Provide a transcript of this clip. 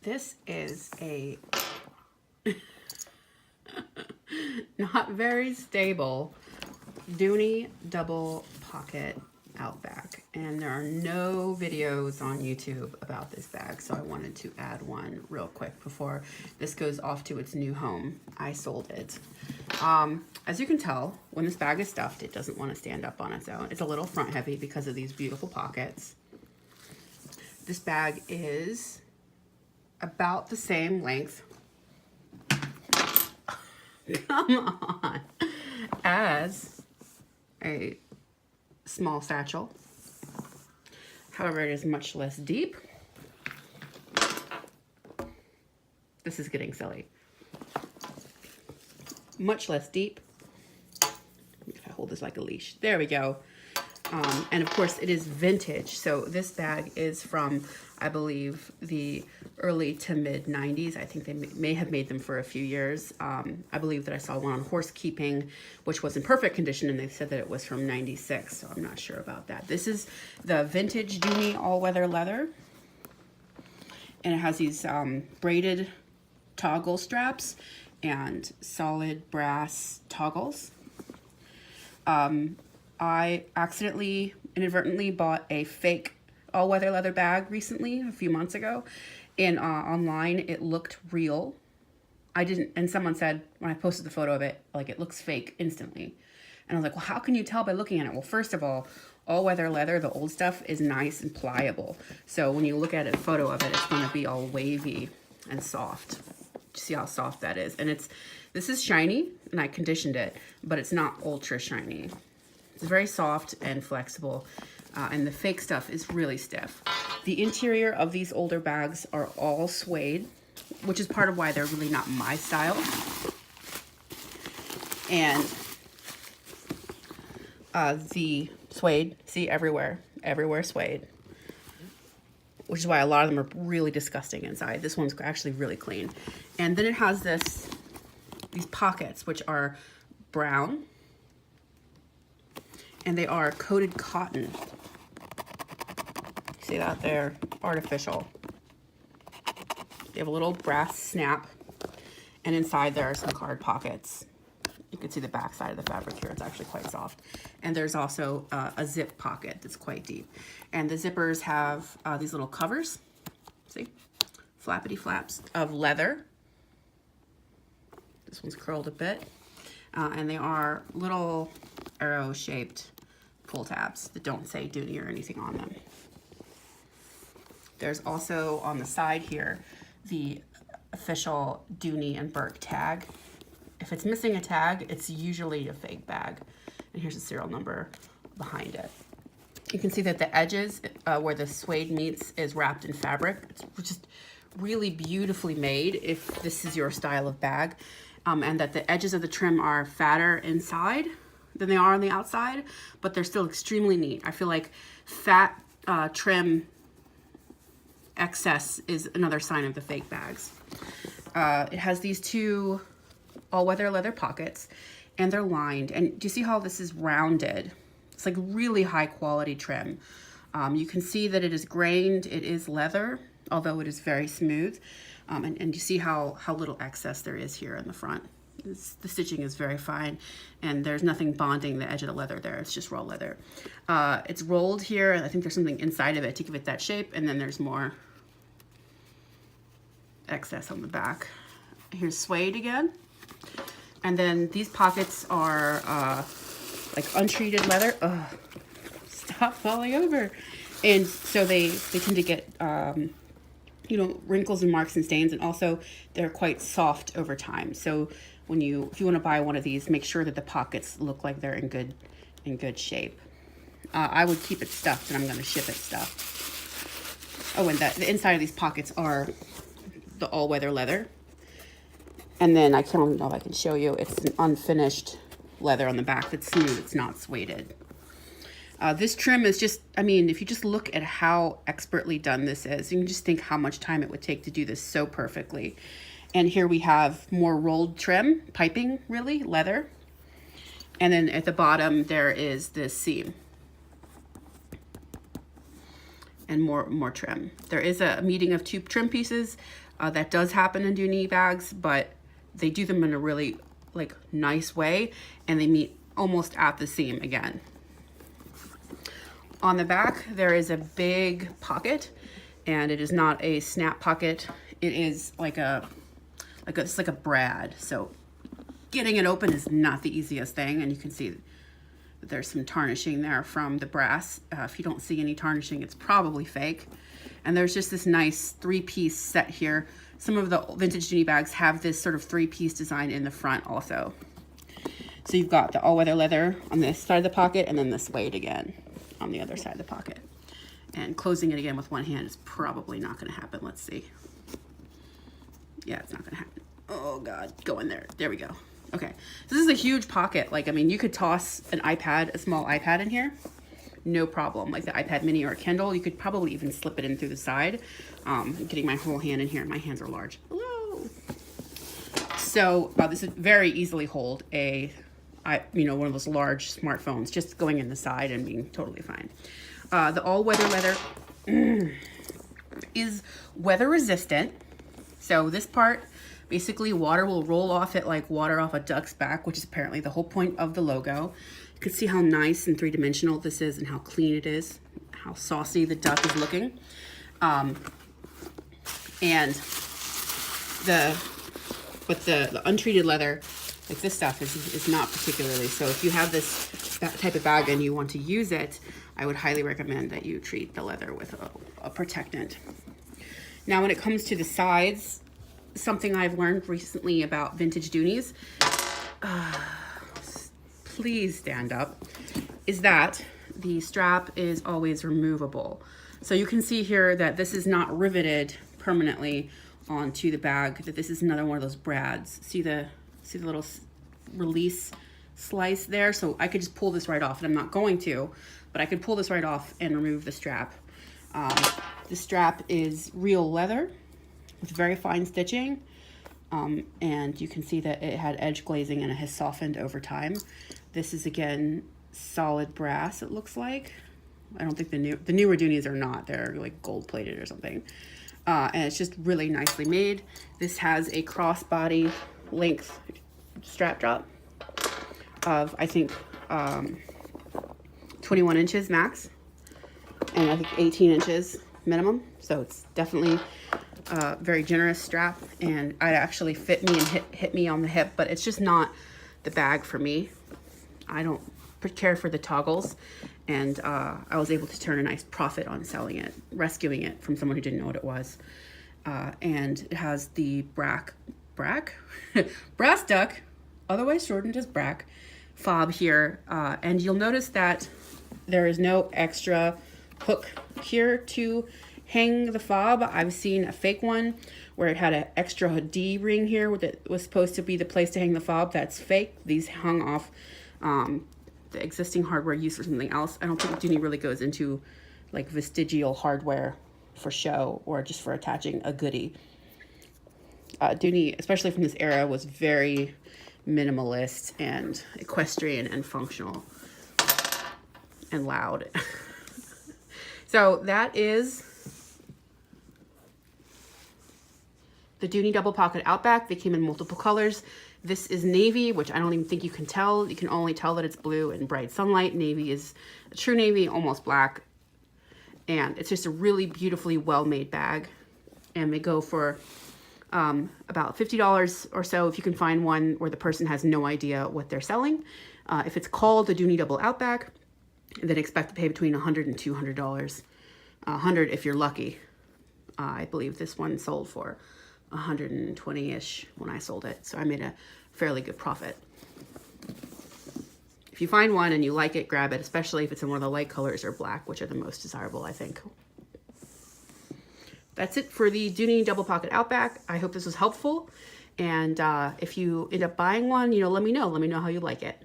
This is a not very stable Dooney double pocket Outback, and there are no videos on YouTube about this bag, so I wanted to add one real quick before this goes off to its new home. I sold it. As you can tell, when this bag is stuffed, it doesn't want to stand up on its own. It's a little front heavy because of these beautiful pockets. This bag is about the same length, come on, as a small satchel. However, it is much less deep. This is getting silly. Much less deep. If I hold this like a leash, there we go. And of course it is vintage. So this bag is from, I believe, the early to mid 90s. I think they may have made them for a few years. I believe that I saw one on Horse Keeping, which was in perfect condition, and they said that it was from 96. So I'm not sure about that. This is the vintage Dooney all-weather leather. And it has these braided toggle straps and solid brass toggles. I accidentally, inadvertently bought a fake all-weather leather bag recently, a few months ago, and online it looked real. I didn't, and someone said when I posted the photo of it, like, it looks fake instantly. And I was like, well, how can you tell by looking at it? Well, first of all weather leather, the old stuff, is nice and pliable. So when you look at a photo of it, it's going to be all wavy and soft. See how soft that is? And this is shiny, and I conditioned it, but it's not ultra shiny. It's very soft and flexible, and the fake stuff is really stiff. The interior of these older bags are all suede, which is part of why they're really not my style. And the suede, see, everywhere suede, which is why a lot of them are really disgusting inside. This one's actually really clean. And then it has these pockets, which are brown, and they are coated cotton. See that? They're artificial. They have a little brass snap, and inside there are some card pockets. You can see the back side of the fabric here. It's actually quite soft. And there's also a zip pocket that's quite deep. And the zippers have these little covers. See? Flappity flaps of leather. This one's curled a bit. And they are little arrow-shaped pull tabs that don't say Dooney or anything on them. There's also on the side here the official Dooney and Burke tag. If it's missing a tag, it's usually a fake bag. And here's the serial number behind it. You can see that the edges where the suede meets is wrapped in fabric. It's just really beautifully made if this is your style of bag. And that the edges of the trim are fatter inside than they are on the outside, but they're still extremely neat. I feel like fat trim excess is another sign of the fake bags. It has these two all-weather leather pockets, and they're lined. And do you see how this is rounded? It's like really high quality trim. You can see that it is grained. It is leather, although it is very smooth. And you see how little excess there is here in the front. The stitching is very fine, and there's nothing bonding the edge of the leather there. It's just raw leather. It's rolled here, and I think there's something inside of it to give it that shape, and then there's more excess on the back. Here's suede again. And then these pockets are like untreated leather. Ugh, stop falling over. And so they tend to get you know, wrinkles and marks and stains, and also they're quite soft over time. So if you want to buy one of these, make sure that the pockets look like they're in good shape. I would keep it stuffed, and I'm going to ship it stuffed. Oh, and the inside of these pockets are the all-weather leather. And then I don't know if I can show you. It's an unfinished leather on the back that's smooth. It's not sueded. This trim is just, I mean, if you just look at how expertly done this is, you can just think how much time it would take to do this so perfectly. And here we have more rolled trim, piping, really, leather. And then at the bottom, there is this seam. and more trim. There is a meeting of two trim pieces that does happen in Dooney bags, but they do them in a really like nice way, and they meet almost at the seam again. On the back, there is a big pocket, and it is not a snap pocket. It is it's like a brad. So getting it open is not the easiest thing, and you can see there's some tarnishing there from the brass. If you don't see any tarnishing, it's probably fake. And there's just this nice 3-piece set here. Some of the vintage Dooney bags have this sort of 3-piece design in the front also. So you've got the all-weather leather on this side of the pocket, and then the suede again on the other side of the pocket. And closing it again with one hand is probably not going to happen. Let's see. Yeah, it's not going to happen. Oh God, go in there. There we go. Okay, so this is a huge pocket. Like, I mean, you could toss an iPad, a small iPad in here, no problem. Like the iPad mini or a Kindle, you could probably even slip it in through the side. I'm getting my whole hand in here. My hands are large. Hello. So this would very easily hold one of those large smartphones, just going in the side and being totally fine. The all-weather leather is weather resistant. So this part, basically water will roll off it like water off a duck's back, which is apparently the whole point of the logo. You can see how nice and three-dimensional this is and how clean it is, how saucy the duck is looking. And the untreated leather, like this stuff is not particularly. So if you have that type of bag and you want to use it, I would highly recommend that you treat the leather with a protectant. Now, when it comes to the sides, something I've learned recently about vintage Dooneys, please stand up, is that the strap is always removable. So you can see here that this is not riveted permanently onto the bag, that this is another one of those brads. See the little release slice there? So I could just pull this right off, and I'm not going to, but I could pull this right off and remove the strap. The strap is real leather with very fine stitching, and you can see that it had edge glazing and it has softened over time. This is again solid brass, it looks like. I don't think the newer Dooneys are not. They're like gold plated or something. And it's just really nicely made. This has a crossbody length strap drop of, I think, 21 inches max, and I think 18 inches minimum. So it's definitely a very generous strap, and it actually fit me and hit me on the hip, but it's just not the bag for me. I don't care for the toggles, and I was able to turn a nice profit on selling it, rescuing it from someone who didn't know what it was. And it has the brass duck, otherwise shortened as brack, fob here, and you'll notice that there is no extra hook here to hang the fob. I've seen a fake one where it had an extra D ring here that was supposed to be the place to hang the fob. That's fake. These hung off the existing hardware used for something else. I don't think Dooney really goes into like vestigial hardware for show or just for attaching a goodie. Dooney, especially from this era, was very minimalist and equestrian and functional and loud. So that is the Dooney double pocket Outback. They came in multiple colors. This is navy, which I don't even think you can tell. You can only tell that it's blue in bright sunlight. Navy is a true navy, almost black. And it's just a really beautifully well-made bag. And they go for about $50 or so if you can find one where the person has no idea what they're selling. If it's called the Dooney double Outback, then expect to pay between $100 and $200. $100 if you're lucky. I believe this one sold for 120-ish when I sold it, so I made a fairly good profit. If you find one and you like it, grab it, especially if it's in one of the light colors or black, which are the most desirable, I think. That's it for the Dooney double pocket Outback. I hope this was helpful, and if you end up buying one, let me know. Let me know how you like it.